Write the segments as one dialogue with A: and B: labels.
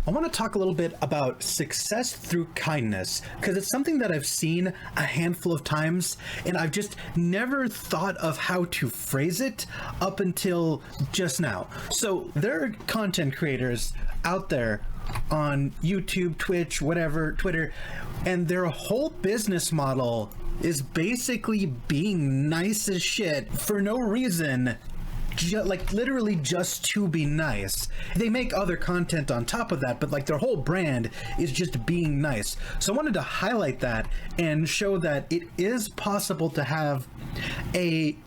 A: I want to talk a little bit about success through kindness, because it's something that I've seen a handful of times, and I've just never thought of how to phrase it up until just now. So there are content creators out there on YouTube, Twitch, whatever, Twitter, and their whole business model is basically being nice as shit for no reason. Like literally just to be nice. They make other content on top of that, but like their whole brand is just being nice. So I wanted to highlight that and show that it is possible to have a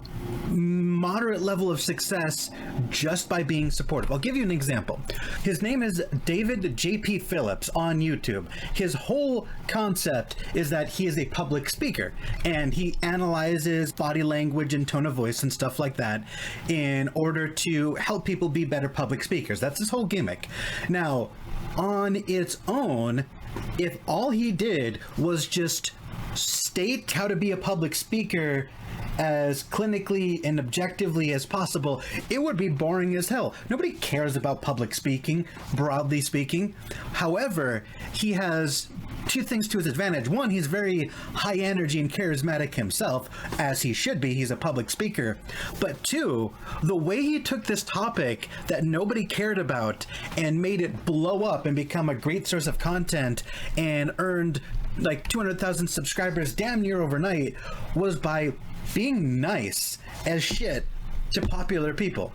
A: moderate level of success just by being supportive. I'll give you an example. His name is David JP Phillips on YouTube. His whole concept is that he is a public speaker and he analyzes body language and tone of voice and stuff like that in order to help people be better public speakers. That's his whole gimmick. Now, on its own, if all he did was just state how to be a public speaker as clinically and objectively as possible, it would be boring as hell. Nobody cares about public speaking, broadly speaking. However, he has two things to his advantage. One, he's very high energy and charismatic himself, as he should be. He's a public speaker. But two, the way he took this topic that nobody cared about and made it blow up and become a great source of content and earned like 200,000 subscribers damn near overnight was by being nice as shit to popular people.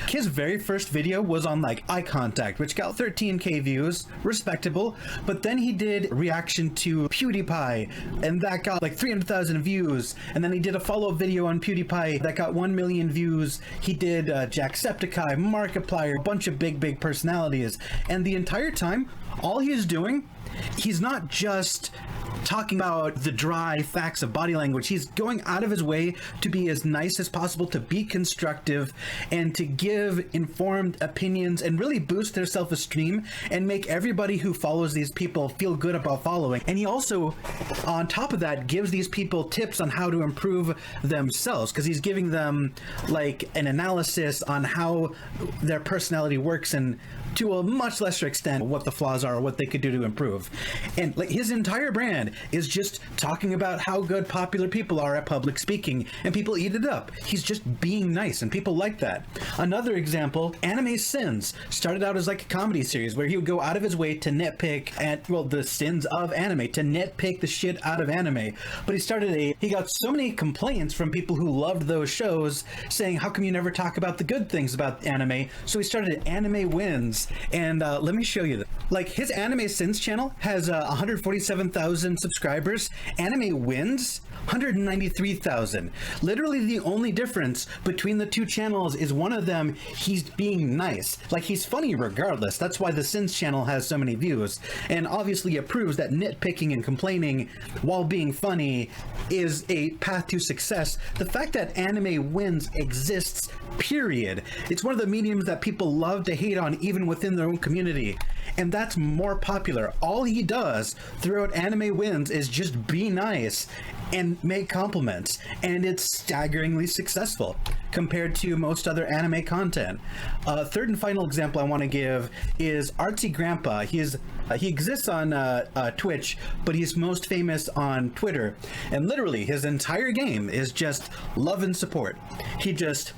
A: His very first video was on like eye contact, which got 13k views, respectable. But then he did reaction to PewDiePie, and that got like 300,000 views. And then he did a follow-up video on PewDiePie that got 1 million views. He did Jacksepticeye, Markiplier, a bunch of big personalities. And the entire time, all he's doing, he's not just talking about the dry facts of body language. He's going out of his way to be as nice as possible, to be constructive, and to give informed opinions and really boost their self-esteem and make everybody who follows these people feel good about following. And he also, on top of that, gives these people tips on how to improve themselves, because he's giving them like an analysis on how their personality works and to a much lesser extent what the flaws are or what they could do to improve. And like his entire brand is just talking about how good popular people are at public speaking, and people eat it up. He's just being nice and people like that. Another example, Anime Sins started out as like a comedy series where he would go out of his way to nitpick at, well, the sins of anime, to nitpick the shit out of anime. But he got so many complaints from people who loved those shows saying, how come you never talk about the good things about anime? So he started Anime Wins. And let me show you that. Like his Anime Sins channel has 147,000 subscribers. Anime Wins, 193,000. Literally the only difference between the two channels is one of them, he's being nice. Like he's funny regardless. That's why the Sins channel has so many views. And obviously it proves that nitpicking and complaining while being funny is a path to success. The fact that Anime Wins exists, period. It's one of the mediums that people love to hate on even within their own community. And that's more popular. All he does throughout Anime Wins is just be nice and make compliments, and it's staggeringly successful compared to most other anime content. Third and final example I want to give is Artsy Grandpa. He exists on Twitch, but he's most famous on Twitter, and literally his entire game is just love and support. He just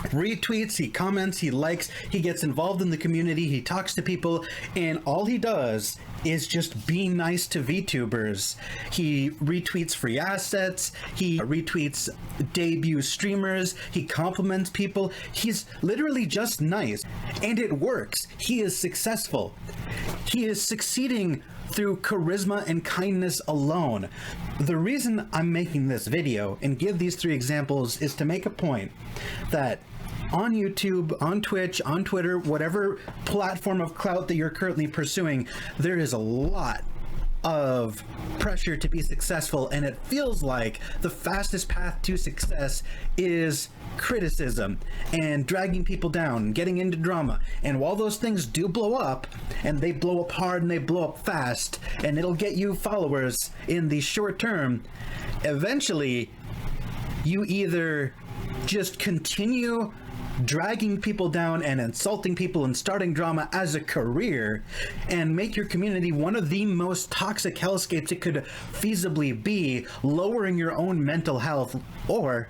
A: retweets, he comments, he likes, he gets involved in the community, he talks to people, and all he does is just be nice to VTubers. He retweets free assets, he retweets debut streamers, he compliments people. He's literally just nice, and it works. He is successful. He is succeeding through charisma and kindness alone. The reason I'm making this video and give these three examples is to make a point that on YouTube, on Twitch, on Twitter, whatever platform of clout that you're currently pursuing, there is a lot of pressure to be successful, and it feels like the fastest path to success is criticism and dragging people down, getting into drama. And while those things do blow up, and they blow up hard and they blow up fast, and it'll get you followers in the short term, eventually you either just continue dragging people down and insulting people and starting drama as a career and make your community one of the most toxic hellscapes it could feasibly be, lowering your own mental health. Or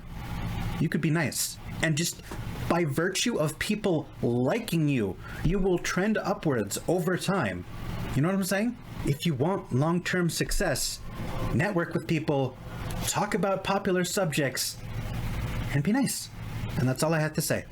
A: you could be nice and just by virtue of people liking you, you will trend upwards over time. You know what I'm saying? If you want long-term success, network with people, talk about popular subjects, and be nice. And that's all I had to say.